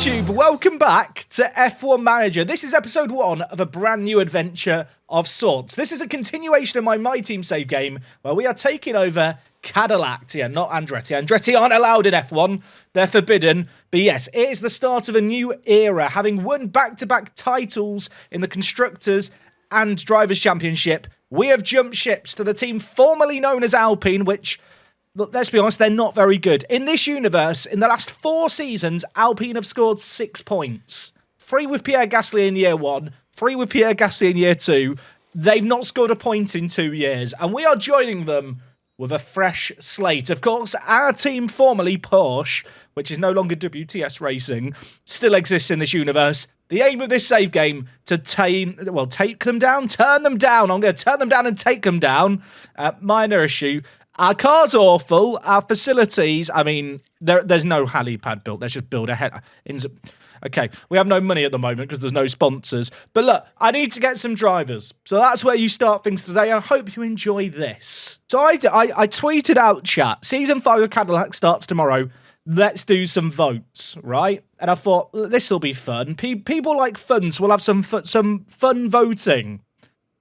YouTube, welcome back to F1 Manager. This is episode 1 of a brand new adventure of sorts. This is a continuation of my team save game where we are taking over Cadillac. Yeah, not Andretti. Andretti aren't allowed in F1. They're forbidden. But yes, it is the start of a new era, having won back-to-back titles in the Constructors and Drivers' Championship. We have jumped ships to the team formerly known as Alpine, which, look, let's be honest, they're not very good. In this universe, in the last 4 seasons, Alpine have scored 6 points. 3 with Pierre Gasly in year 1, 3 with Pierre Gasly in year 2. They've not scored a point in 2 years, and we are joining them with a fresh slate. Of course, our team, formerly Porsche, which is no longer WTS Racing, still exists in this universe. The aim of this save game to take them down, turn them down. I'm going to turn them down and take them down. Minor issue. Our car's awful. Our facilities, I mean, there's no helipad built. Let's just build a head. Okay, we have no money at the moment because there's no sponsors. But look, I need to get some drivers. So that's where you start things today. I hope you enjoy this. So I tweeted out, chat, Season 5 of Cadillac starts tomorrow. Let's do some votes, right? And I thought, this will be fun. People like fun, so we'll have some fun voting.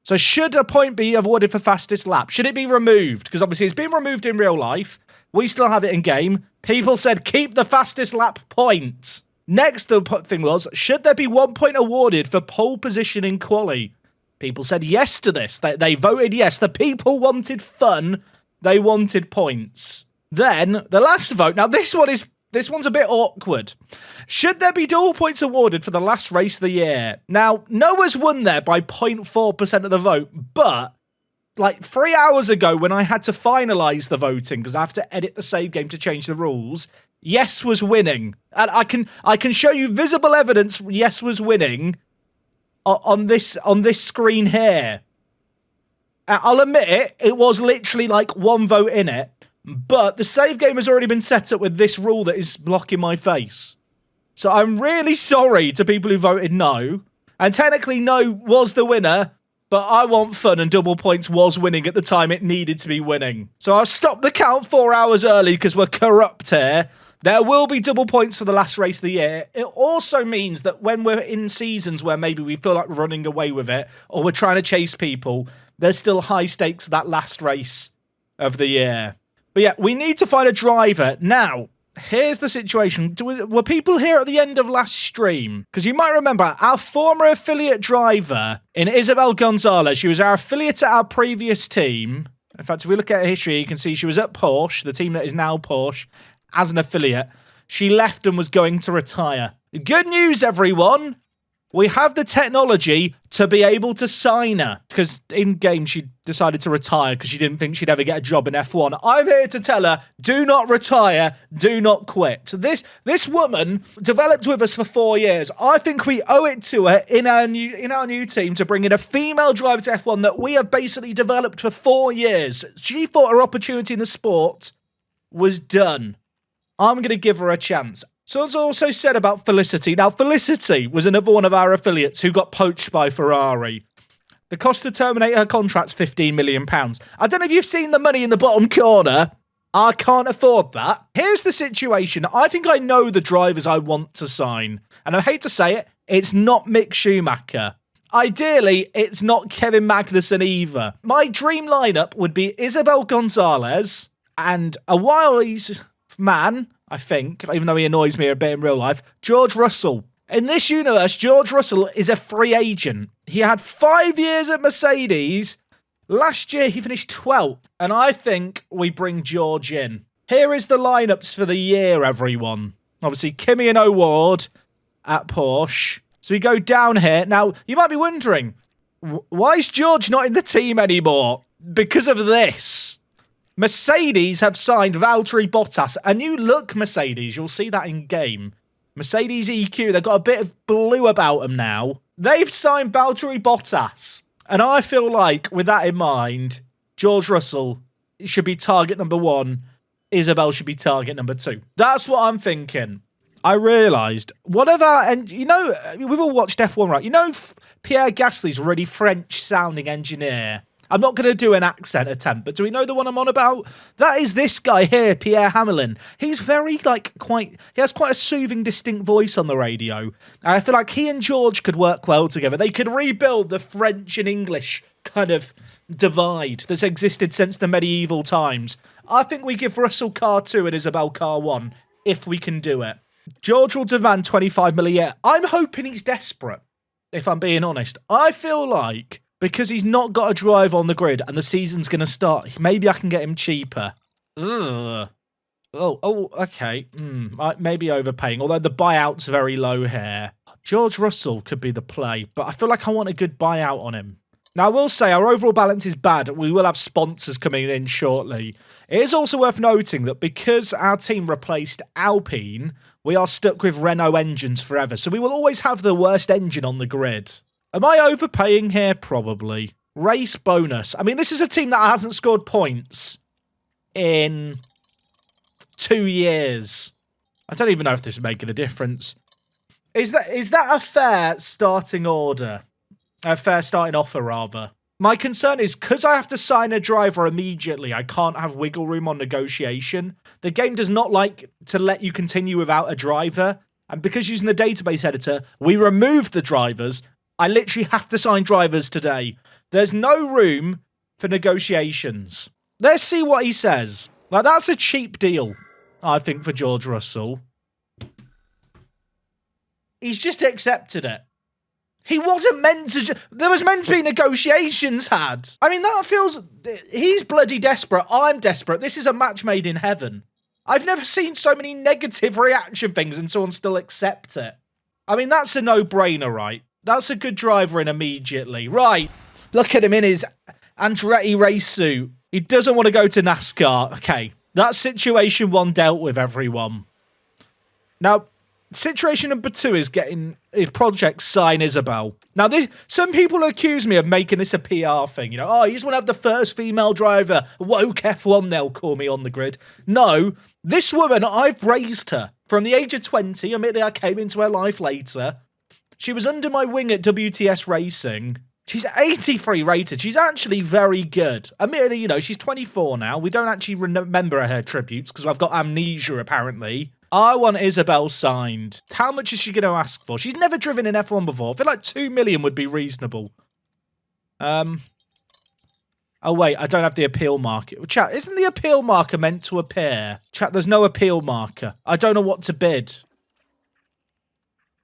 So should a point be awarded for fastest lap? Should it be removed? Because obviously it's been removed in real life. We still have it in game. People said keep the fastest lap point. Next, the thing was, should there be 1 point awarded for pole position in quali? People said yes to this. They voted yes. The people wanted fun. They wanted points. Then, the last vote. Now, this one's a bit awkward. Should there be double points awarded for the last race of the year? Now, Noah's won there by 0.4% of the vote, but like 3 hours ago when I had to finalise the voting, because I have to edit the save game to change the rules, yes was winning. And I can show you visible evidence yes was winning on this screen here. I'll admit it was literally like 1 vote in it. But the save game has already been set up with this rule that is blocking my face. So I'm really sorry to people who voted no. And technically no was the winner, but I want fun and double points was winning at the time it needed to be winning. So I've stopped the count 4 hours early because we're corrupt here. There will be double points for the last race of the year. It also means that when we're in seasons where maybe we feel like running away with it or we're trying to chase people, there's still high stakes for that last race of the year. But yeah, we need to find a driver. Now, here's the situation. Were people here at the end of last stream? Because you might remember, our former affiliate driver in Isabel Gonzalez, she was our affiliate at our previous team. In fact, if we look at her history, you can see she was at Porsche, the team that is now Porsche, as an affiliate. She left and was going to retire. Good news, everyone. We have the technology to be able to sign her. Because in-game, she decided to retire because she didn't think she'd ever get a job in F1. I'm here to tell her, do not retire, do not quit. So this woman developed with us for 4 years. I think we owe it to her in our new team to bring in a female driver to F1 that we have basically developed for 4 years. She thought her opportunity in the sport was done. I'm going to give her a chance. Someone's also said about Felicity. Now, Felicity was another one of our affiliates who got poached by Ferrari. The cost to terminate her contract's £15 million. I don't know if you've seen the money in the bottom corner. I can't afford that. Here's the situation. I think I know the drivers I want to sign. And I hate to say it, it's not Mick Schumacher. Ideally, it's not Kevin Magnussen either. My dream lineup would be Isabel Gonzalez and a wise man, I think, even though he annoys me a bit in real life, George Russell. In this universe, George Russell is a free agent. He had 5 years at Mercedes. Last year, he finished 12th. And I think we bring George in. Here is the lineups for the year, everyone. Obviously, Kimi and O'Ward at Porsche. So we go down here. Now, you might be wondering, why is George not in the team anymore? Because of this. Mercedes have signed Valtteri Bottas. A new look Mercedes. You'll see that in game. Mercedes EQ. They've got a bit of blue about them now. They've signed Valtteri Bottas. And I feel like, with that in mind, George Russell should be target number 1. Isabel should be target number 2. That's what I'm thinking. I realised, and you know, we've all watched F1, right? You know, Pierre Gasly's a really French-sounding engineer. I'm not going to do an accent attempt, but do we know the one I'm on about? That is this guy here, Pierre Hamelin. He's very, he has quite a soothing, distinct voice on the radio. And I feel like he and George could work well together. They could rebuild the French and English kind of divide that's existed since the medieval times. I think we give Russell car 2 and Isabel car 1, if we can do it. George will demand 25 million a year. I'm hoping he's desperate, if I'm being honest. I feel like because he's not got a drive on the grid and the season's going to start, maybe I can get him cheaper. Ugh. Oh, okay. Maybe overpaying, although the buyout's very low here. George Russell could be the play, but I feel like I want a good buyout on him. Now, I will say our overall balance is bad. We will have sponsors coming in shortly. It is also worth noting that because our team replaced Alpine, we are stuck with Renault engines forever. So we will always have the worst engine on the grid. Am I overpaying here? Probably. Race bonus. I mean, this is a team that hasn't scored points in 2 years. I don't even know if this is making a difference. Is that a fair starting order? A fair starting offer, rather. My concern is, because I have to sign a driver immediately, I can't have wiggle room on negotiation. The game does not like to let you continue without a driver. And because using the database editor, we removed the drivers. I literally have to sign drivers today. There's no room for negotiations. Let's see what he says. Like, that's a cheap deal, I think, for George Russell. He's just accepted it. He wasn't meant to... There was meant to be negotiations had. I mean, that feels... He's bloody desperate. I'm desperate. This is a match made in heaven. I've never seen so many negative reaction things and someone still accept it. I mean, that's a no-brainer, right? That's a good driver in immediately. Right. Look at him in his Andretti race suit. He doesn't want to go to NASCAR. Okay. That's situation 1 dealt with, everyone. Now... Situation number 2 is getting his project sign Isabel. Now, some people accuse me of making this a PR thing. You know, oh, you just want to have the first female driver. Woke F1, they'll call me on the grid. No, this woman, I've raised her. From the age of 20, admittedly I came into her life later. She was under my wing at WTS Racing. She's 83 rated. She's actually very good. Admittedly, you know, she's 24 now. We don't actually remember her tributes because I've got amnesia, apparently. I want Isabel signed. How much is she going to ask for? She's never driven in F1 before. I feel like 2 million would be reasonable. Oh, wait. I don't have the appeal marker. Chat, isn't the appeal marker meant to appear? Chat, there's no appeal marker. I don't know what to bid.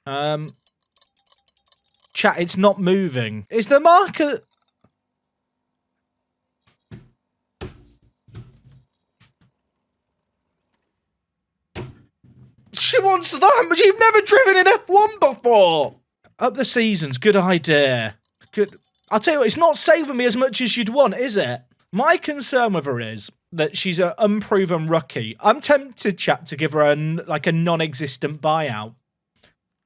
Chat, it's not moving. Is the marker... She wants that, but you've never driven in F1 before. Up the seasons, good idea. Good. I'll tell you what, it's not saving me as much as you'd want, is it? My concern with her is that she's an unproven rookie. I'm tempted, chat, to give her a non-existent buyout.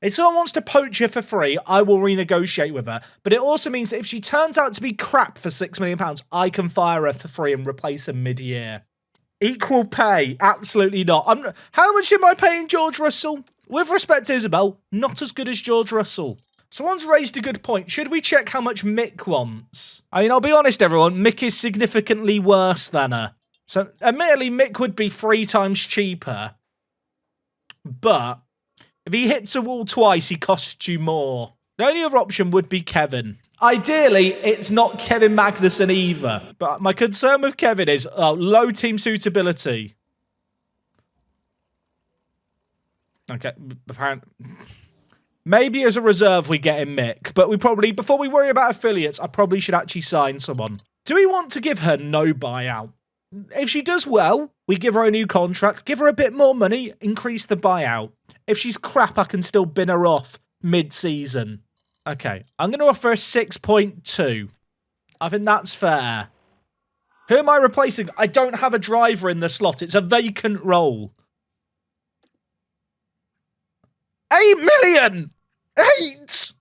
If someone wants to poach her for free, I will renegotiate with her. But it also means that if she turns out to be crap for £6 million, I can fire her for free and replace her mid-year. Equal pay? Absolutely not. How much am I paying George Russell? With respect to Isabel, not as good as George Russell. Someone's raised a good point. Should we check how much Mick wants? I mean, I'll be honest, everyone. Mick is significantly worse than her. So, admittedly, Mick would be 3 times cheaper. But if he hits a wall twice, he costs you more. The only other option would be Kevin. Ideally, it's not Kevin Magnussen either. But my concern with Kevin is low team suitability. Okay, apparently. Maybe as a reserve we get him Mick. But we probably, before we worry about affiliates, I probably should actually sign someone. Do we want to give her no buyout? If she does well, we give her a new contract, give her a bit more money, increase the buyout. If she's crap, I can still bin her off mid-season. Okay, I'm going to offer a 6.2. I think that's fair. Who am I replacing? I don't have a driver in the slot. It's a vacant role. 8 million! 8!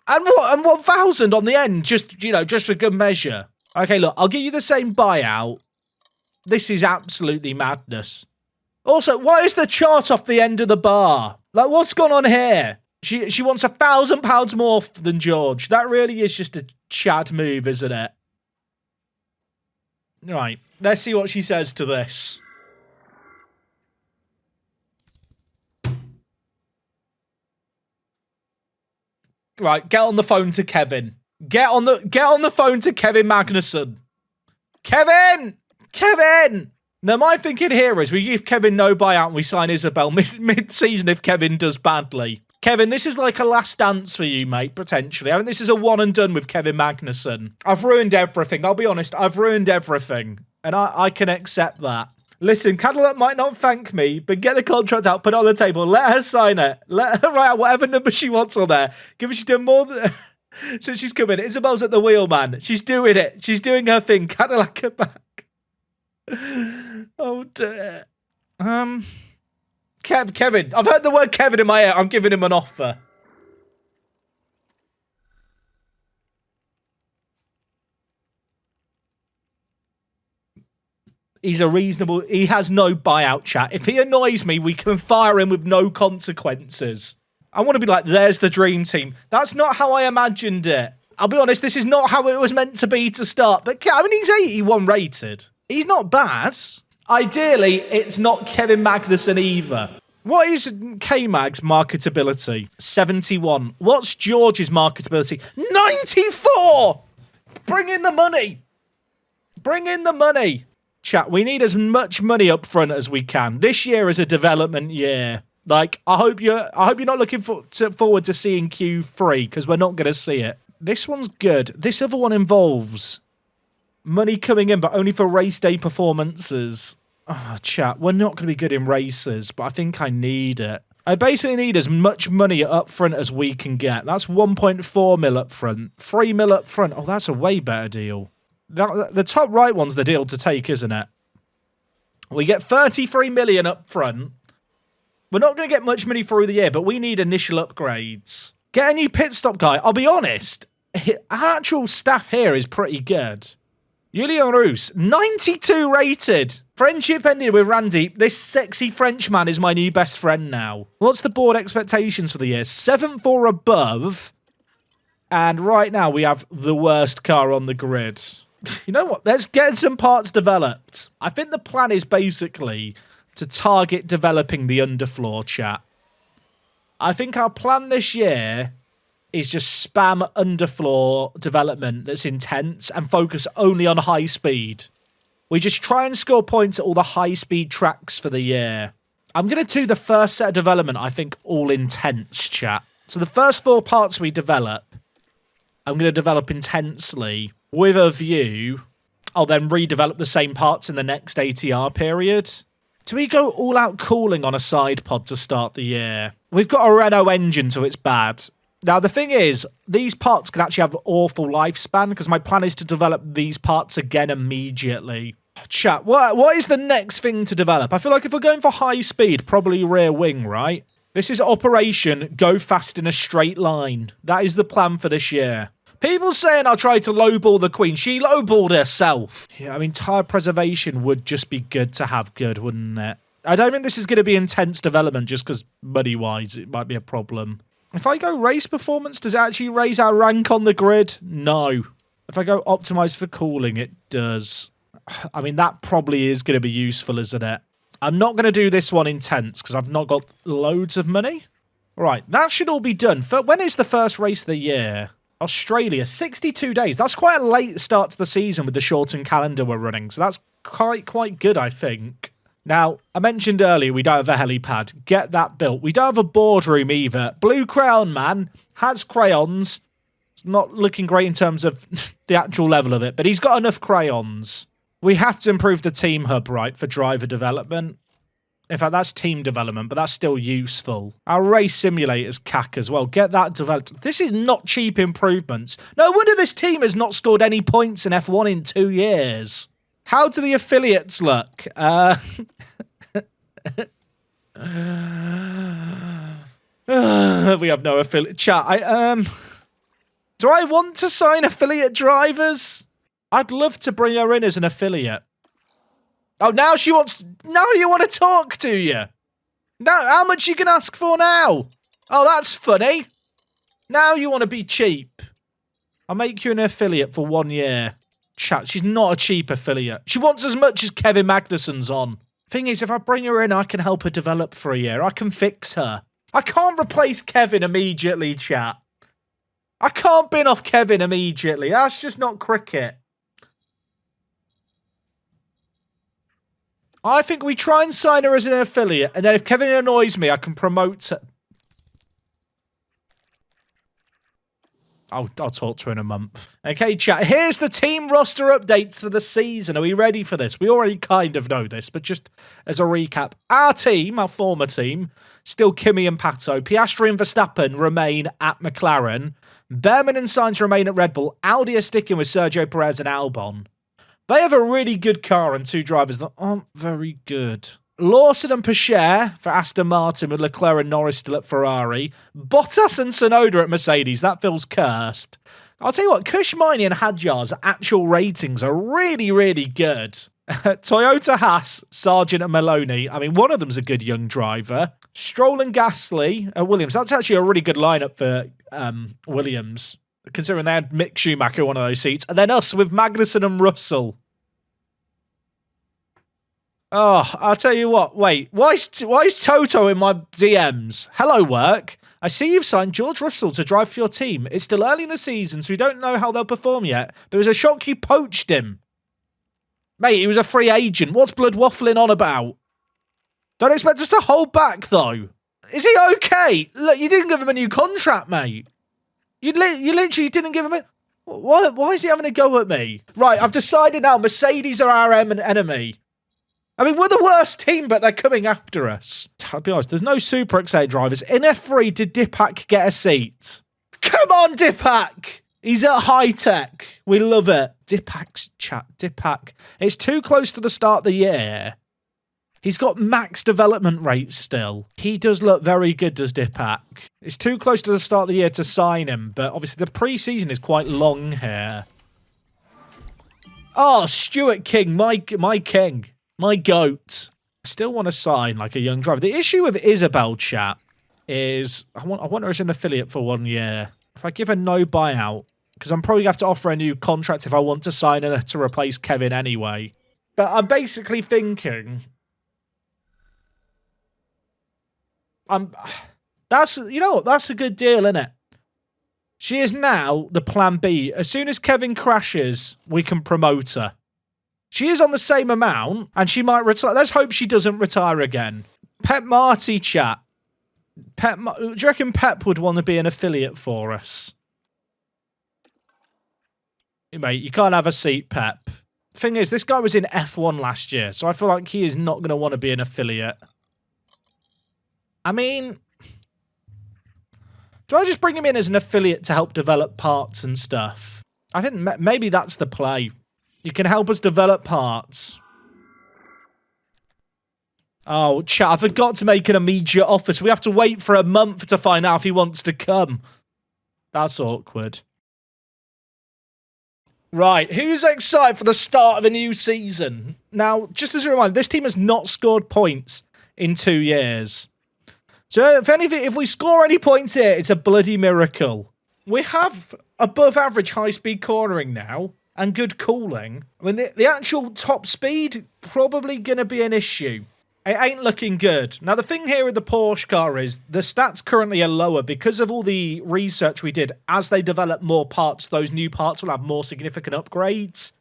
And 1,000 on the end, just for good measure. Okay, look, I'll give you the same buyout. This is absolutely madness. Also, why is the chart off the end of the bar? Like, what's gone on here? She wants £1,000 more than George. That really is just a Chad move, isn't it? Right, let's see what she says to this. Right, get on the phone to Kevin. Get on the phone to Kevin Magnussen. Kevin! Kevin! Now, my thinking here is we give Kevin no buyout and we sign Isabel mid-season if Kevin does badly. Kevin, this is like a last dance for you, mate, potentially. I think this is a one and done with Kevin Magnussen. I've ruined everything. I'll be honest, I've ruined everything. And I can accept that. Listen, Cadillac might not thank me, but get the contract out, put it on the table, let her sign it. Let her write out whatever number she wants on there. Give her, she's done more than... Since she's come in, Isabel's at the wheel, man. She's doing it. She's doing her thing. Cadillac her back. Oh, dear. Kevin. I've heard the word Kevin in my ear. I'm giving him an offer. He's a reasonable... He has no buyout, chat. If he annoys me, we can fire him with no consequences. I want to be like, there's the dream team. That's not how I imagined it. I'll be honest, this is not how it was meant to be to start. But, I mean, he's 81 rated. He's not bad. Ideally, it's not Kevin Magnussen either. What is K-Mag's marketability? 71. What's George's marketability? 94! Bring in the money. Bring in the money. Chat, we need as much money up front as we can. This year is a development year. Like, I hope you're not looking forward to seeing Q3, because we're not going to see it. This one's good. This other one involves money coming in, but only for race day performances. Oh, chat, we're not going to be good in races, but I think I need it. I basically need as much money up front as we can get. That's 1.4 mil up front. 3 mil up front. Oh, that's a way better deal. The top right one's the deal to take, isn't it? We get 33 million up front. We're not going to get much money through the year, but we need initial upgrades. Get a new pit stop guy. I'll be honest, our actual staff here is pretty good. Julien Roos, 92 rated. Friendship ended with Randy. This sexy Frenchman is my new best friend now. What's the board expectations for the year? 7th or above. And right now we have the worst car on the grid. You know what? Let's get some parts developed. I think the plan is basically to target developing the underfloor, chat. I think our plan this year is just spam underfloor development that's intense and focus only on high speed. We just try and score points at all the high speed tracks for the year. I'm going to do the first set of development, I think, all intense, chat. So the first 4 parts we develop, I'm going to develop intensely with a view. I'll then redevelop the same parts in the next ATR period. Do we go all-out cooling on a side pod to start the year? We've got a Renault engine, so it's bad. Now, the thing is, these parts can actually have awful lifespan, because my plan is to develop these parts again immediately. Chat, what is the next thing to develop? I feel like if we're going for high speed, probably rear wing, right? This is Operation Go Fast in a Straight Line. That is the plan for this year. People saying I'll try to lowball the Queen. She lowballed herself. Yeah, I mean, tyre preservation would just be good to have good, wouldn't it? I don't think this is going to be intense development just because money-wise it might be a problem. If I go race performance, does it actually raise our rank on the grid? No. If I go optimize for cooling, it does. I mean, that probably is going to be useful, isn't it? I'm not going to do this one intense because I've not got loads of money. Right, that should all be done. When is the first race of the year? Australia, 62 days. That's quite a late start to the season with the shortened calendar we're running. So that's quite good, I think. Now, I mentioned earlier we don't have a helipad. Get that built. We don't have a boardroom either. Blue Crayon Man has crayons. It's not looking great in terms of the actual level of it, but he's got enough crayons. We have to improve the team hub, right, for driver development. In fact, that's team development, but that's still useful. Our race simulator's cack as well. Get that developed. This is not cheap improvements. No wonder this team has not scored any points in F1 in 2 years. How do the affiliates look? We have no affiliate. Chat, do I want to sign affiliate drivers? I'd love to bring her in as an affiliate. Oh, now she wants... Now you want to talk to you. Now, how much you can ask for now? Oh, that's funny. Now you want to be cheap. I'll make you an affiliate for 1 year. Chat, she's not a cheap affiliate. She wants as much as Kevin Magnussen's on. Thing is, if I bring her in, I can help her develop for a year. I can fix her. I can't replace Kevin immediately, chat. I can't bin off Kevin immediately. That's just not cricket. I think we try and sign her as an affiliate, and then if Kevin annoys me, I can promote her. I'll talk to her in a month. Okay, chat. Here's the team roster updates for the season. Are we ready for this? We already kind of know this, but just as a recap. Our team, our former team, still Kimi and Pato. Piastri and Verstappen remain at McLaren. Behrman and Sainz remain at Red Bull. Audi are sticking with Sergio Perez and Albon. They have a really good car and two drivers that aren't very good. Lawson and Porsche for Aston Martin with Leclerc and Norris still at Ferrari. Bottas and Tsunoda at Mercedes. That feels cursed. I'll tell you what, Kushmini and Hadjar's actual ratings are really, really good. Toyota Haas, Sargent and Maloney. I mean, one of them's a good young driver. Stroll and Gasly at Williams. That's actually a really good lineup for Williams, considering they had Mick Schumacher in one of those seats. And then us with Magnussen and Russell. Oh, I'll tell you what. Wait, why is Toto in my DMs? Hello, work. I see you've signed George Russell to drive for your team. It's still early in the season, so we don't know how they'll perform yet. But it was a shock you poached him. Mate, he was a free agent. What's Blood waffling on about? Don't expect us to hold back, though. Is he okay? Look, you didn't give him a new contract, mate. You literally didn't give him a... Why is he having a go at me? Right, I've decided now Mercedes are our enemy. I mean, we're the worst team, but they're coming after us. I'll be honest, there's no super excited drivers. In F3, did Dipak get a seat? Come on, Dipak! He's at high tech. We love it. Dipak's chat. Dipak. It's too close to the start of the year. He's got max development rate still. He does look very good, does Dipak. It's too close to the start of the year to sign him, but obviously the pre-season is quite long here. Oh, Stuart King, my king. My goat. I still want to sign like a young driver. The issue with Isabel, chat, is I want her as an affiliate for 1 year. If I give her no buyout, because I'm probably going to have to offer a new contract if I want to sign her to replace Kevin anyway. But I'm basically thinking... That's a good deal, isn't it? She is now the plan B. As soon as Kevin crashes, we can promote her. She is on the same amount, and she might retire. Let's hope she doesn't retire again. Pep Marty, chat. Do you reckon Pep would want to be an affiliate for us? Mate, you can't have a seat, Pep. Thing is, this guy was in F1 last year, so I feel like he is not going to want to be an affiliate. I mean... Do I just bring him in as an affiliate to help develop parts and stuff? I think maybe that's the play. You can help us develop parts. Oh, chat, I forgot to make an immediate offer, so we have to wait for a month to find out if he wants to come. That's awkward. Right, who's excited for the start of a new season? Now, just as a reminder, this team has not scored points in 2 years. So, if anything, if we score any points here, it's a bloody miracle. We have above average high-speed cornering now. And good cooling. I mean, the actual top speed, probably going to be an issue. It ain't looking good. Now, the thing here with the Porsche car is the stats currently are lower because of all the research we did. As they develop more parts, those new parts will have more significant upgrades.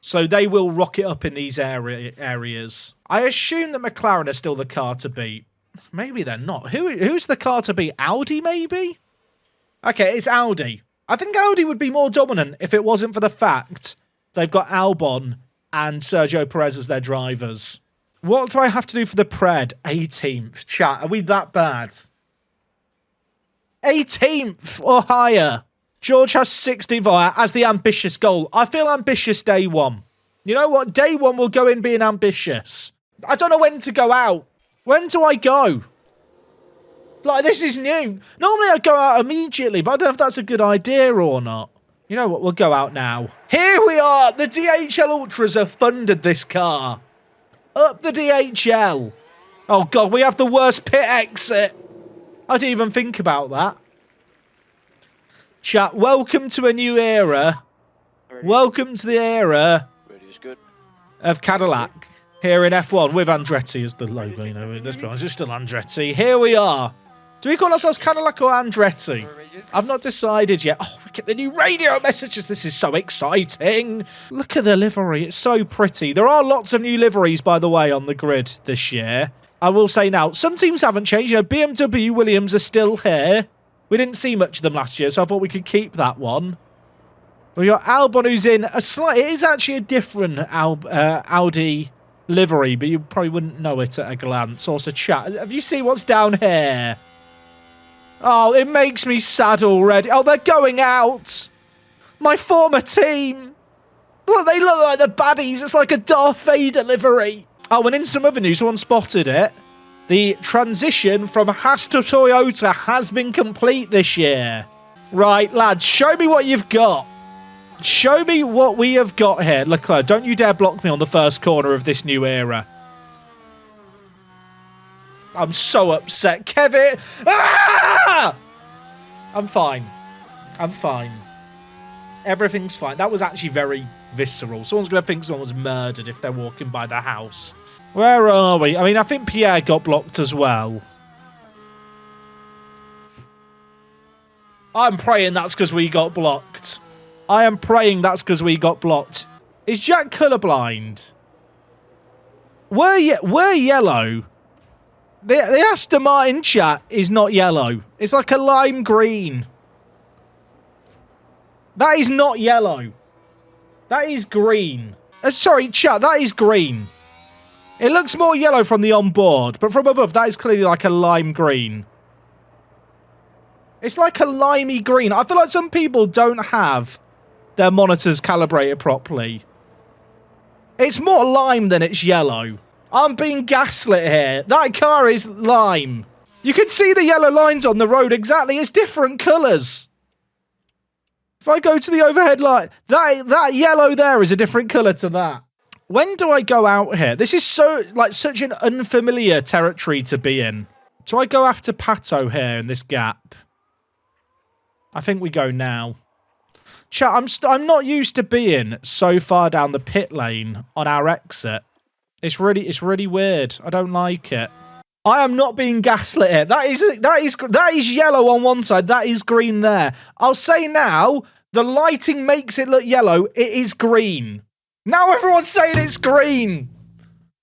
So they will rocket up in these areas. I assume that McLaren are still the car to beat. Maybe they're not. Who's the car to beat? Audi, maybe? Okay, it's Audi. I think Audi would be more dominant if it wasn't for the fact they've got Albon and Sergio Perez as their drivers. What do I have to do for the Pred? 18th. Chat, are we that bad? 18th or higher. George has 60th as the ambitious goal. I feel ambitious day one. You know what? Day one will go in being ambitious. I don't know when to go out. When do I go? Like, this is new. Normally I'd go out immediately, but I don't know if that's a good idea or not. You know what? We'll go out now. Here we are. The DHL Ultras have funded this car. Up the DHL. Oh, God, we have the worst pit exit. I didn't even think about that. Chat, welcome to a new era. Welcome to the era of Cadillac here in F1 with Andretti as the logo. You know, let's be honest, it's still Andretti. Here we are. Do we call ourselves Cadillac or Andretti? I've not decided yet. Oh, we get the new radio messages. This is so exciting. Look at the livery. It's so pretty. There are lots of new liveries, by the way, on the grid this year. I will say now, some teams haven't changed. You know, BMW, Williams are still here. We didn't see much of them last year, so I thought we could keep that one. We got Albon, who's in a slight... It is actually a different Audi livery, but you probably wouldn't know it at a glance. Also, chat. Have you seen what's down here? Oh, it makes me sad already. Oh, they're going out. My former team. Look, they look like the baddies. It's like a Darth Vader livery. Oh, and in some other news, someone spotted it. The transition from Haas to Toyota has been complete this year. Right, lads, show me what you've got. Show me what we have got here. Leclerc, don't you dare block me on the first corner of this new era. I'm so upset. Kevin! Ah! I'm fine. I'm fine. Everything's fine. That was actually very visceral. Someone's going to think someone was murdered if they're walking by the house. Where are we? I mean, I think Pierre got blocked as well. I'm praying that's because we got blocked. I am praying that's because we got blocked. Is Jack colourblind? We're yellow. The Aston Martin chat is not yellow. It's like a lime green. That is not yellow. That is green. Sorry, chat, that is green. It looks more yellow from the onboard, but from above, that is clearly like a lime green. It's like a limey green. I feel like some people don't have their monitors calibrated properly. It's more lime than it's yellow. I'm being gaslit here. That car is lime. You can see the yellow lines on the road exactly. It's different colours. If I go to the overhead light, that yellow there is a different colour to that. When do I go out here? This is such an unfamiliar territory to be in. Do I go after Pato here in this gap? I think we go now. Chat, I'm not used to being so far down the pit lane on our exit. It's really weird. I don't like it. I am not being gaslit here. That is yellow on one side. That is green there. I'll say now, the lighting makes it look yellow. It is green. Now everyone's saying it's green.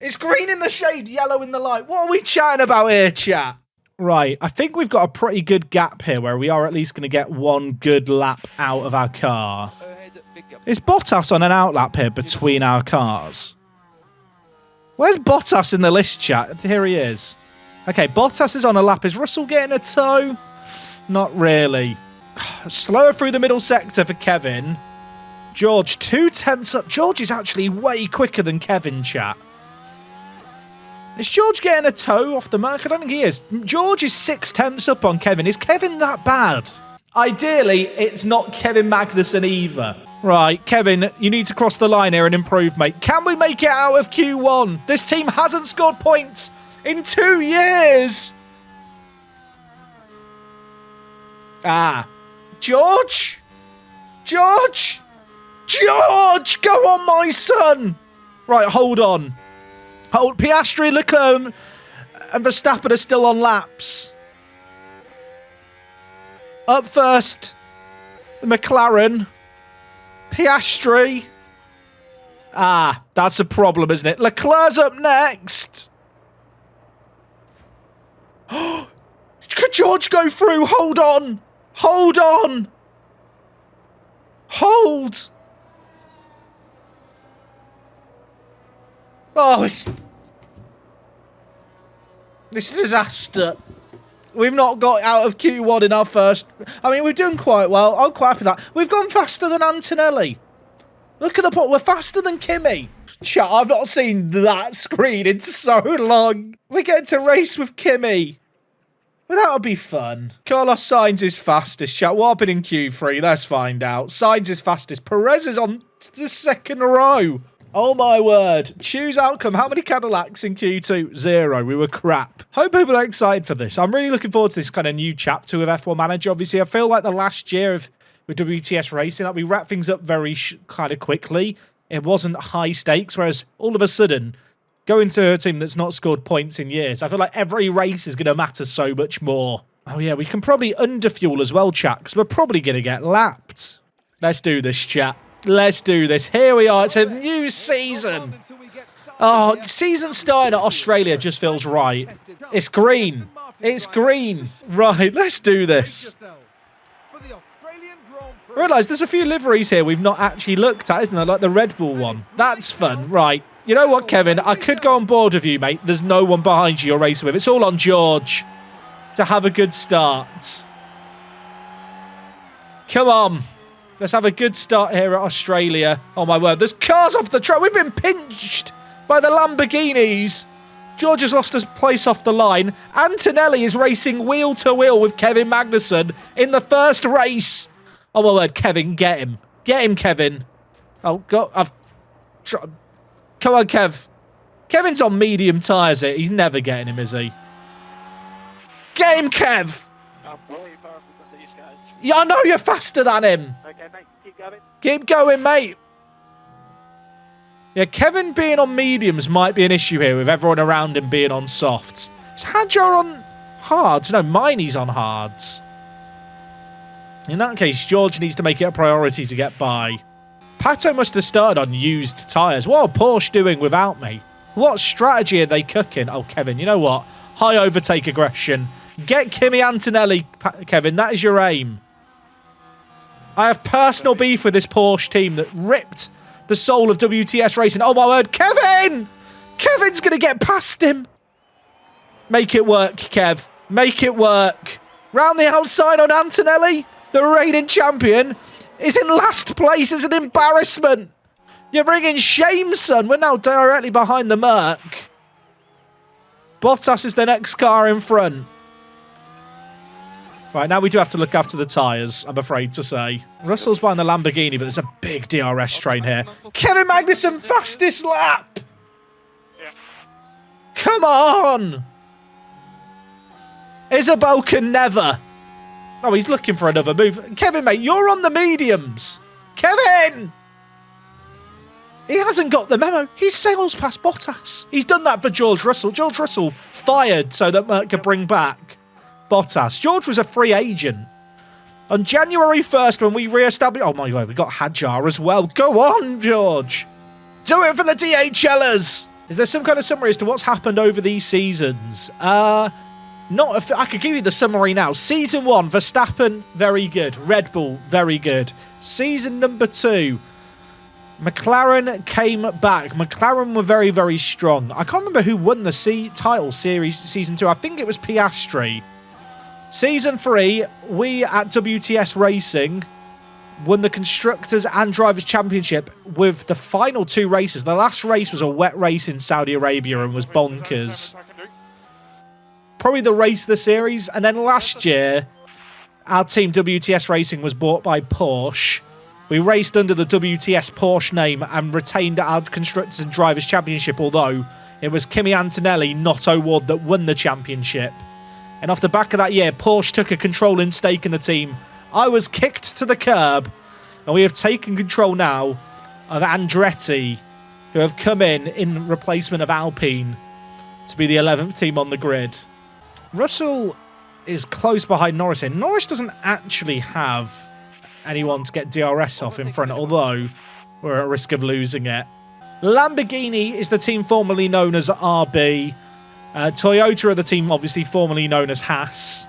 It's green in the shade, yellow in the light. What are we chatting about here, chat? Right, I think we've got a pretty good gap here where we are at least going to get one good lap out of our car. Is Bottas on an outlap here between our cars? Where's Bottas in the list, chat? Here he is. Okay, Bottas is on a lap. Is Russell getting a tow? Not really. Slower through the middle sector for Kevin. George, 2/10 up. George is actually way quicker than Kevin, chat. Is George getting a tow off the mark? I don't think he is. George is 6/10 up on Kevin. Is Kevin that bad? Ideally, it's not Kevin Magnussen either. Right, Kevin, you need to cross the line here and improve, mate. Can we make it out of Q1? This team hasn't scored points in 2 years. Ah. George? George? George! Go on, my son! Right, hold on. Hold. Piastri, Leclerc, and Verstappen are still on laps. Up first, the McLaren. Piastri. Ah, that's a problem, isn't it? Leclerc's up next. Could George go through? Hold on. Hold on. Hold. Oh, it's a disaster. We've not got out of Q1 in our first... I mean, we're doing quite well. I'm quite happy with that. We've gone faster than Antonelli. Look at the pot. We're faster than Kimi. Chat, I've not seen that screen in so long. We get to race with Kimi. Well, that'll be fun. Carlos Sainz is fastest, chat. What happened in Q3? Let's find out. Sainz is fastest. Perez is on the second row. Oh my word. Choose outcome. How many Cadillacs in Q2? 0. We were crap. Hope people are excited for this. I'm really looking forward to this kind of new chapter with F1 Manager. Obviously, I feel like the last year of with WTS Racing. Like, we wrap things up very kind of quickly. It wasn't high stakes, whereas all of a sudden, going to a team that's not scored points in years, I feel like every race is going to matter so much more. Oh yeah, we can probably underfuel as well, chat, because we're probably going to get lapped. Let's do this, chat. Let's do this. Here we are. It's a new season. Oh, season starting at Australia just feels right. It's green. It's green. Right, let's do this. I realise there's a few liveries here we've not actually looked at, isn't there? Like the Red Bull one. That's fun. Right. You know what, Kevin? I could go on board with you, mate. There's no one behind you you're racing with. It's all on George to have a good start. Come on. Let's have a good start here at Australia. Oh, my word. There's cars off the track. We've been pinched by the Lamborghinis. George has lost his place off the line. Antonelli is racing wheel to wheel with Kevin Magnussen in the first race. Oh, my word. Kevin, get him. Get him, Kevin. Oh, God. Come on, Kev. Kevin's on medium tyres here. He's never getting him, is he? Get him, Kev. I'm way faster than these guys. Yeah, I know you're faster than him. Okay, mate. Keep going. Keep going, mate. Yeah, Kevin being on mediums might be an issue here with everyone around him being on softs. Is Hadjar on hards? No, Miney's on hards. In that case, George needs to make it a priority to get by. Pato must have started on used tyres. What are Porsche doing without me? What strategy are they cooking? Oh, Kevin, you know what? High overtake aggression. Get Kimi Antonelli, Kevin. That is your aim. I have personal beef with this Porsche team that ripped the soul of WTS Racing. Oh, my word. Kevin! Kevin's going to get past him. Make it work, Kev. Make it work. Round the outside on Antonelli. The reigning champion is in last place. It's an embarrassment. You're bringing shame, son. We're now directly behind the Merc. Bottas is the next car in front. Right, now we do have to look after the tyres, I'm afraid to say. Russell's behind the Lamborghini, but there's a big DRS train here. Kevin Magnussen, fastest lap! Yeah. Come on! Isabel can never. Oh, he's looking for another move. Kevin, mate, you're on the mediums. Kevin! He hasn't got the memo. He sails past Bottas. He's done that for George Russell. George Russell fired so that Merc could bring back Bottas. George was a free agent. On January 1st, when we re-established... Oh, my God, we got Hadjar as well. Go on, George. Do it for the DHLers. Is there some kind of summary as to what's happened over these seasons? I could give you the summary now. Season 1, Verstappen, very good. Red Bull, very good. Season number 2, McLaren came back. McLaren were very, very strong. I can't remember who won the title series Season 2. I think it was Piastri. Season 3, we at WTS Racing won the Constructors and Drivers' Championship with the final 2 races. The last race was a wet race in Saudi Arabia and was bonkers. Probably the race of the series. And then last year, our team WTS Racing was bought by Porsche. We raced under the WTS Porsche name and retained our Constructors and Drivers' Championship, although it was Kimi Antonelli, not O'Ward, that won the championship. And off the back of that year, Porsche took a controlling stake in the team. I was kicked to the curb, and we have taken control now of Andretti, who have come in replacement of Alpine to be the 11th team on the grid. Russell is close behind Norris here. Norris doesn't actually have anyone to get DRS off in front, although we're at risk of losing it. Lamborghini is the team formerly known as RB. Toyota are the team obviously formerly known as Haas.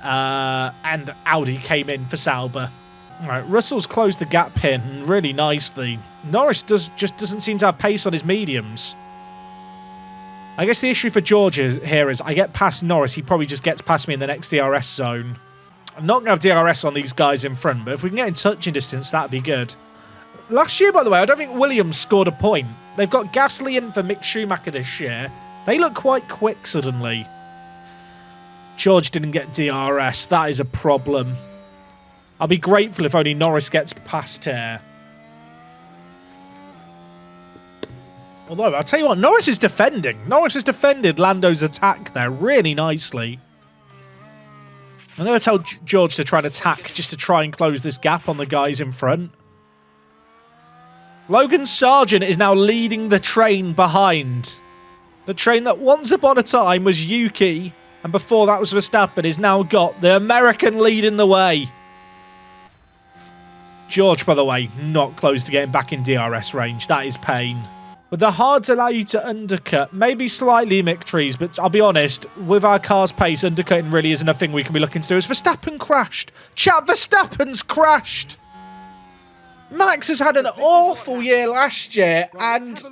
And Audi came in for Sauber. All right, Russell's closed the gap here really nicely. Norris just doesn't seem to have pace on his mediums. I guess the issue for George here is I get past Norris, he probably just gets past me in the next DRS zone. I'm not going to have DRS on these guys in front, but if we can get in touching distance, that'd be good. Last year, by the way, I don't think Williams scored a point. They've got Gasly in for Mick Schumacher this year. They look quite quick suddenly. George didn't get DRS. That is a problem. I'll be grateful if only Norris gets past here. Although, I'll tell you what, Norris is defending. Norris has defended Lando's attack there really nicely. I'm going to tell George to try and attack just to try and close this gap on the guys in front. Logan Sargent is now leading the train behind. The train that once upon a time was Yuki, and before that was Verstappen, has now got the American leading the way. George, by the way, not close to getting back in DRS range. That is pain. But the hards allow you to undercut, maybe slightly mimic trees, but I'll be honest, with our car's pace, undercutting really isn't a thing we can be looking to do. As Verstappen crashed. Chat, Verstappen's crashed. Max has had an awful year last year, and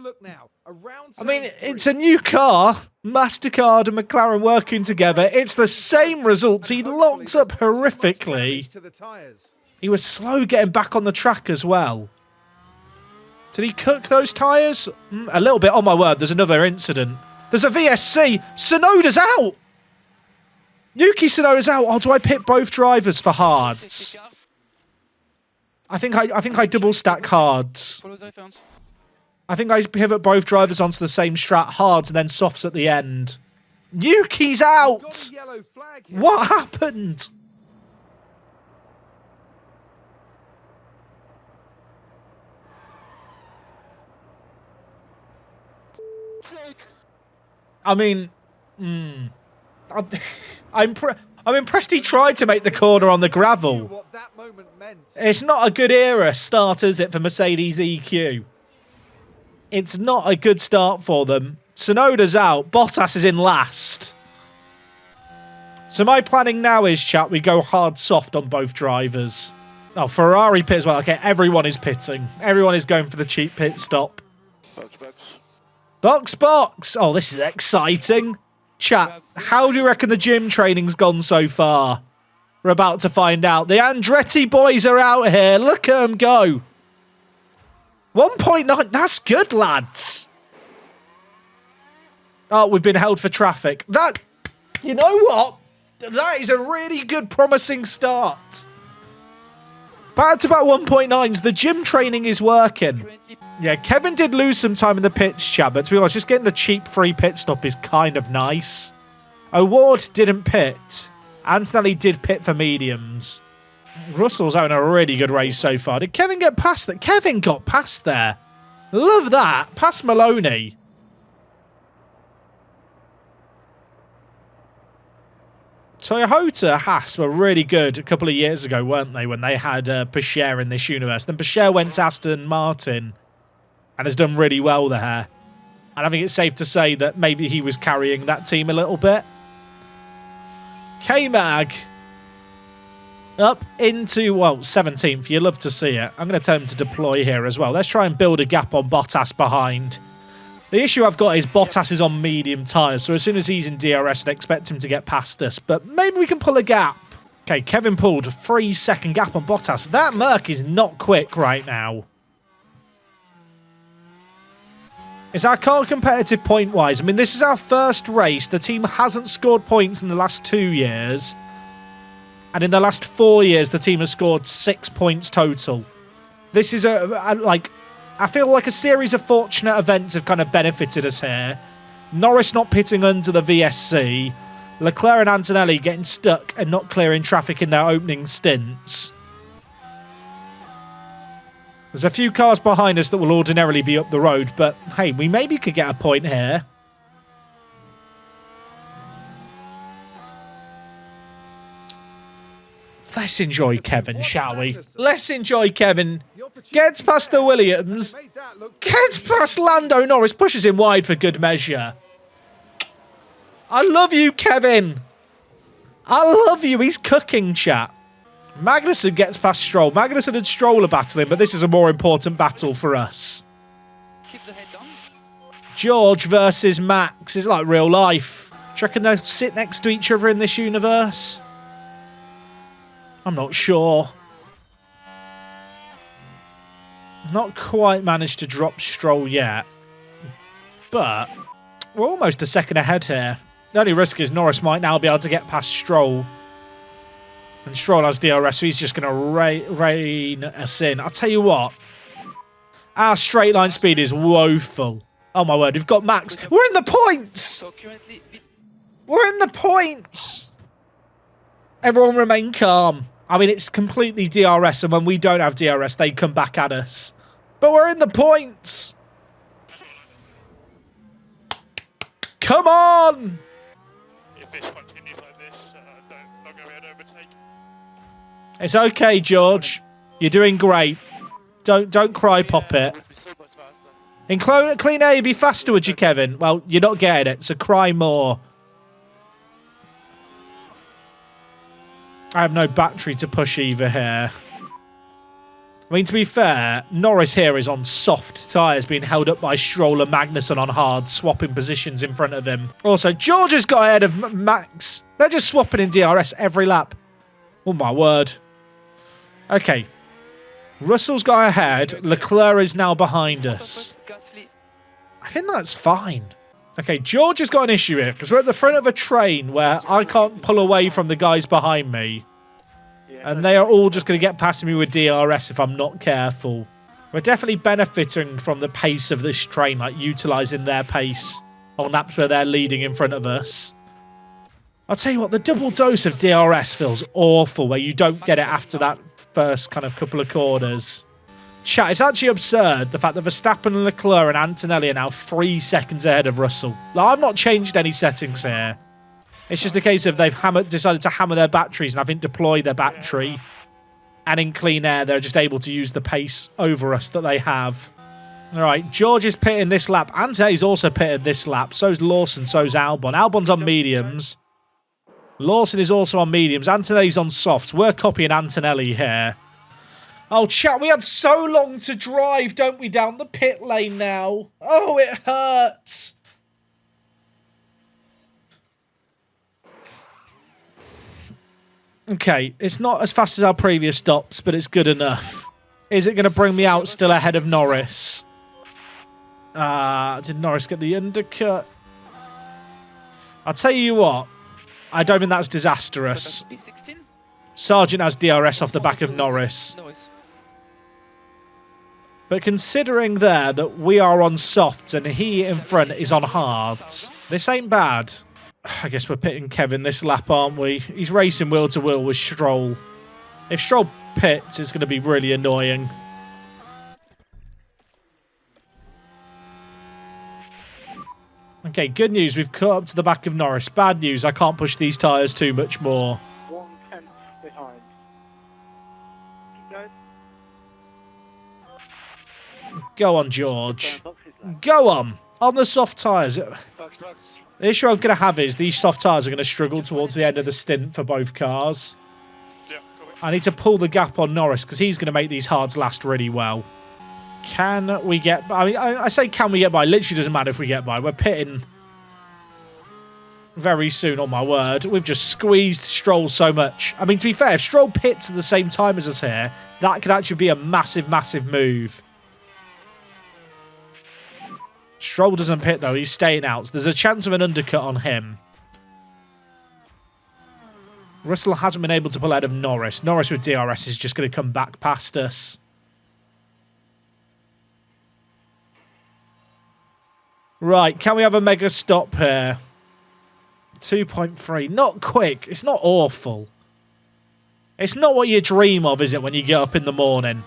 I mean, it's a new car. MasterCard and McLaren working together. It's the same results. He locks up horrifically. He was slow getting back on the track as well. Did he cook those tyres? A little bit. Oh my word, there's another incident. There's a VSC. Tsunoda's out. Yuki Tsunoda's out. Oh, do I pit both drivers for hards? I think I double stack hards. I think I pivot both drivers onto the same strat, hards, and then softs at the end. Yuki's out! What happened? I mean, I'm impressed he tried to make the corner on the gravel. It's not a good era start, is it, for Mercedes EQ? It's not a good start for them. Tsunoda's out. Bottas is in last. So my planning now is, chat, we go hard soft on both drivers. Oh, Ferrari pit as well. Okay, everyone is pitting. Everyone is going for the cheap pit stop. Box. Oh, this is exciting. Chat, how do you reckon the gym training's gone so far? We're about to find out. The Andretti boys are out here. Look at them go. 1.9. That's good, lads. Oh, we've been held for traffic. That, you know what? That is a really good, promising start. Back to about 1.9s. The gym training is working. Yeah, Kevin did lose some time in the pits, chat, but to be honest, just getting the cheap free pit stop is kind of nice. O'Ward didn't pit. Antonelli did pit for mediums. Russell's having a really good race so far. Did Kevin get past that? Kevin got past there. Love that. Past Maloney. Toyota Haas were really good a couple of years ago, weren't they, when they had Porsche in this universe. Then Porsche went to Aston Martin and has done really well there. And I think it's safe to say that maybe he was carrying that team a little bit. K-Mag up into, well, 17th. You love to see it. I'm going to tell him to deploy here as well. Let's try and build a gap on Bottas behind. The issue I've got is Bottas is on medium tyres, so as soon as he's in DRS, I'd expect him to get past us. But maybe we can pull a gap. Okay, Kevin pulled a 3-second gap on Bottas. That Merc is not quick right now. Is our car competitive point-wise? I mean, this is our first race. The team hasn't scored points in the last 2 years. And in the last 4 years, the team has scored 6 points total. This is I feel like a series of fortunate events have kind of benefited us here. Norris not pitting under the VSC. Leclerc and Antonelli getting stuck and not clearing traffic in their opening stints. There's a few cars behind us that will ordinarily be up the road, but hey, we maybe could get a point here. Let's enjoy Kevin, shall we? Let's enjoy Kevin. Gets past the Williams. Gets past Lando Norris. Pushes him wide for good measure. I love you, Kevin. I love you. He's cooking, chat. Magnussen gets past Stroll. Magnussen and Stroll are battling, but this is a more important battle for us. George versus Max is like real life. Do you reckon they'll sit next to each other in this universe? I'm not sure. Not quite managed to drop Stroll yet. But we're almost a second ahead here. The only risk is Norris might now be able to get past Stroll. And Stroll has DRS, so he's just going to rein us in. I'll tell you what. Our straight line speed is woeful. Oh my word, we've got Max. We're in the points! We're in the points! Everyone remain calm. I mean, it's completely DRS, and when we don't have DRS, they come back at us. But we're in the points. Come on! If this continues like this, not going to overtake. It's okay, George. You're doing great. Don't cry, pop it. Would be so much faster. In clean air, you'd be faster, would you, Kevin? Well, you're not getting it, so cry more. I have no battery to push either here. I mean, to be fair, Norris here is on soft tyres, being held up by Stroll and Magnussen on hard, swapping positions in front of him. Also, George has got ahead of Max. They're just swapping in DRS every lap. Oh, my word. Okay. Russell's got ahead. Leclerc is now behind us. I think that's fine. Okay, George has got an issue here, because we're at the front of a train where I can't pull away from the guys behind me. And they are all just going to get past me with DRS if I'm not careful. We're definitely benefiting from the pace of this train, like utilising their pace on laps where they're leading in front of us. I'll tell you what, the double dose of DRS feels awful, where you don't get it after that first kind of couple of corners. Chat, it's actually absurd, the fact that Verstappen, Leclerc and Antonelli are now 3 seconds ahead of Russell. Like, I've not changed any settings here. It's just a case of they've decided to hammer their batteries and I think deploy their battery. And in clean air, they're just able to use the pace over us that they have. All right, George is pitting this lap. Antonelli's also pitted this lap. So's Lawson, so's Albon. Albon's on mediums. Lawson is also on mediums. Antonelli's on softs. We're copying Antonelli here. Oh, chat, we have so long to drive, don't we, down the pit lane now? Oh, it hurts. Okay, it's not as fast as our previous stops, but it's good enough. Is it going to bring me out still ahead of Norris? Did Norris get the undercut? I'll tell you what. I don't think that's disastrous. Sargent has DRS off the back of Norris. But considering there that we are on softs and he in front is on hards, this ain't bad. I guess we're pitting Kevin this lap, aren't we? He's racing wheel to wheel with Stroll. If Stroll pits, it's going to be really annoying. Okay, good news. We've caught up to the back of Norris. Bad news. I can't push these tyres too much more. 1/10 behind. Keep going. Go on, George. Go on. On the soft tyres. The issue I'm going to have is these soft tyres are going to struggle towards the end of the stint for both cars. I need to pull the gap on Norris because he's going to make these hards last really well. Can we get by? I mean, I say can we get by. Literally doesn't matter if we get by. We're pitting very soon, on my word. We've just squeezed Stroll so much. I mean, to be fair, if Stroll pits at the same time as us here, that could actually be a massive, massive move. Stroll doesn't pit, though. He's staying out. So there's a chance of an undercut on him. Russell hasn't been able to pull out of Norris. Norris with DRS is just going to come back past us. Right, can we have a mega stop here? 2.3. Not quick. It's not awful. It's not what you dream of, is it, when you get up in the morning?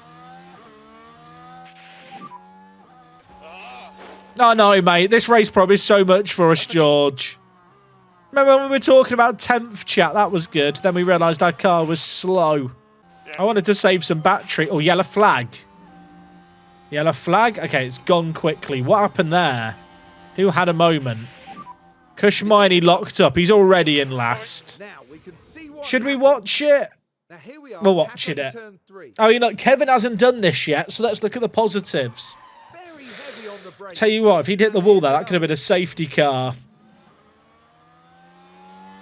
Oh, no, mate. This race promised so much for us, George. Remember when we were talking about 10th, chat? That was good. Then we realised our car was slow. I wanted to save some battery. Oh, yellow flag. Yellow flag? Okay, it's gone quickly. What happened there? Who had a moment? Kushmini locked up. He's already in last. Should we watch it? We're watching it. Oh, you know, Kevin hasn't done this yet, so let's look at the positives. Tell you what, if he'd hit the wall there, that could have been a safety car.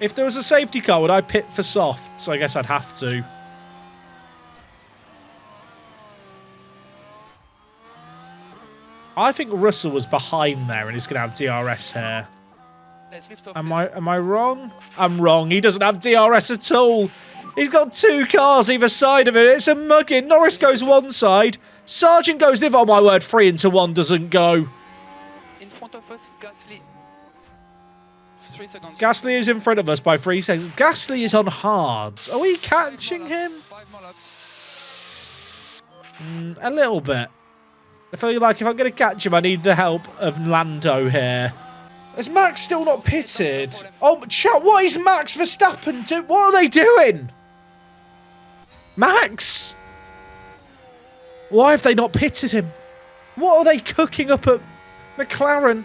If there was a safety car, would I pit for softs? I guess I'd have to. I think Russell was behind there and he's going to have DRS here. Am I wrong? I'm wrong. He doesn't have DRS at all. He's got two cars either side of it. It's a mugging. Norris goes one side. Sargent goes the other. Oh, my word. 3 into 1 doesn't go. In front of us, Gasly. 3 seconds. Gasly is in front of us by 3 seconds. Gasly is on hards. Are we catching him? 5 more laps. A little bit. I feel like if I'm going to catch him, I need the help of Lando here. Is Max still not pitted? Oh, chat, what is Max Verstappen doing? What are they doing? Max? Why have they not pitted him? What are they cooking up at McLaren?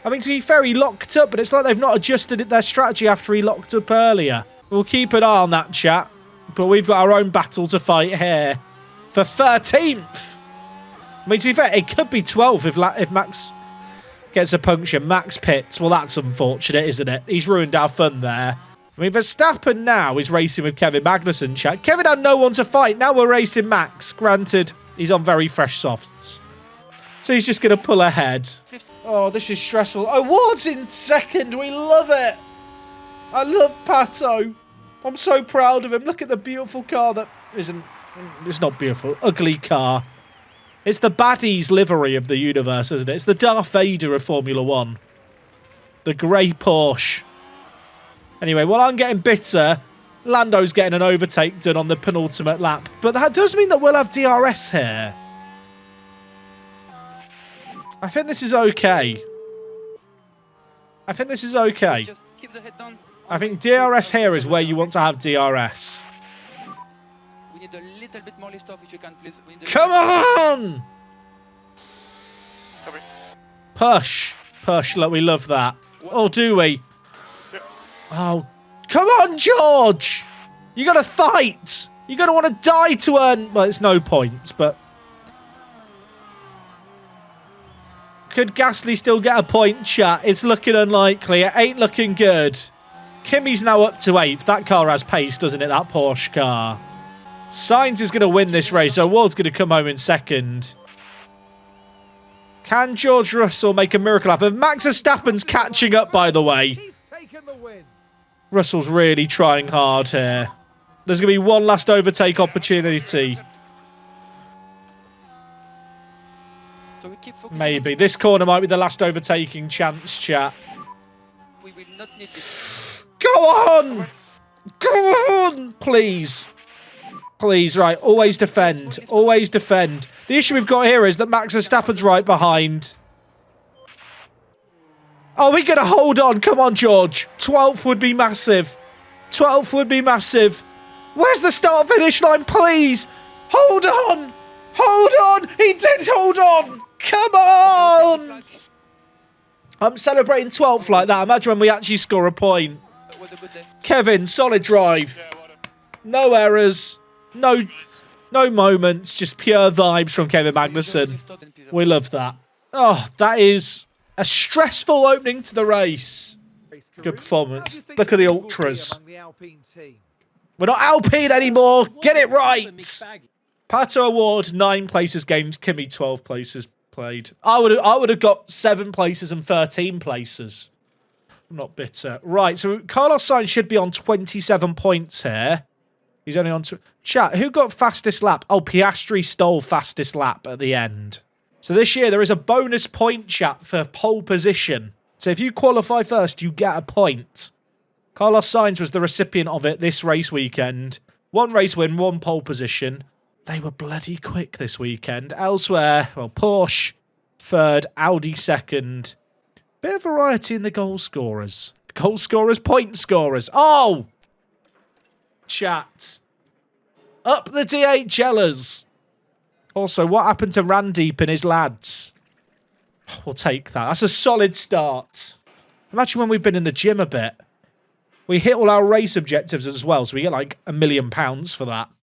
I mean, to be fair, he locked up, but it's like they've not adjusted their strategy after he locked up earlier. We'll keep an eye on that, chat. But we've got our own battle to fight here. For 13th. I mean, to be fair, it could be 12 if Max gets a puncture. Max pits. Well, that's unfortunate, isn't it? He's ruined our fun there. I mean, Verstappen now is racing with Kevin Magnussen, chat. Kevin had no one to fight. Now we're racing Max. Granted, he's on very fresh softs. So he's just going to pull ahead. Oh, this is stressful. Oh, Ward's in second. We love it. I love Pato. I'm so proud of him. Look at the beautiful car that isn't... It's not beautiful. Ugly car. It's the baddies livery of the universe, isn't it? It's the Darth Vader of Formula 1. The grey Porsche. Anyway, while I'm getting bitter, Lando's getting an overtake done on the penultimate lap. But that does mean that we'll have DRS here. I think this is okay. I think this is okay. Just keep the head down. I think DRS here is where you want to have DRS. We need a little bit more lift off if you can, please. Come on! Sorry. Push. Push. Look, we love that. Or do we? Yep. Oh, come on, George! You got to fight! You got to want to die to earn... Well, it's no points, but... Could Gasly still get a point, chat? It's looking unlikely. It ain't looking good. Kimi's now up to 8th. That car has pace, doesn't it? That Porsche car. Sainz is going to win this race, so Ward's going to come home in second. Can George Russell make a miracle happen? Max Verstappen's catching up, by the way. Russell's really trying hard here. There's going to be one last overtake opportunity. So we keep focusing. Maybe. This corner might be the last overtaking chance, chat. We will not need this. Go on! Go on! Please. Please, right. Always defend. Always defend. The issue we've got here is that Max Verstappen's right behind. Oh, we're going to hold on. Come on, George. 12th would be massive. 12th would be massive. Where's the start-finish line, please? Hold on. Hold on. He did hold on. Come on. I'm celebrating 12th like that. Imagine when we actually score a point. It was a good day. Kevin, solid drive. Yeah, well done. No errors. No moments. Just pure vibes from Kevin Magnussen. We love that. Oh, that is a stressful opening to the race. Good performance. Look at the ultras. We're not Alpine anymore. Get it right. Pato Award, 9 places gained. Kimi, 12 places played. I would have got 7 places and 13 places. I'm not bitter. Right, so Carlos Sainz should be on 27 points here. He's only on... Chat, who got fastest lap? Oh, Piastri stole fastest lap at the end. So this year, there is a bonus point, chat, for pole position. So if you qualify first, you get a point. Carlos Sainz was the recipient of it this race weekend. 1 race win, 1 pole position. They were bloody quick this weekend. Elsewhere, well, Porsche 3rd, Audi 2nd. Bit of variety in the goal scorers. Goal scorers, point scorers. Oh! Chat. Up the DHLers. Also, what happened to Randeep and his lads? We'll take that. That's a solid start. Imagine when we've been in the gym a bit. We hit all our race objectives as well, so we get like £1 million for that.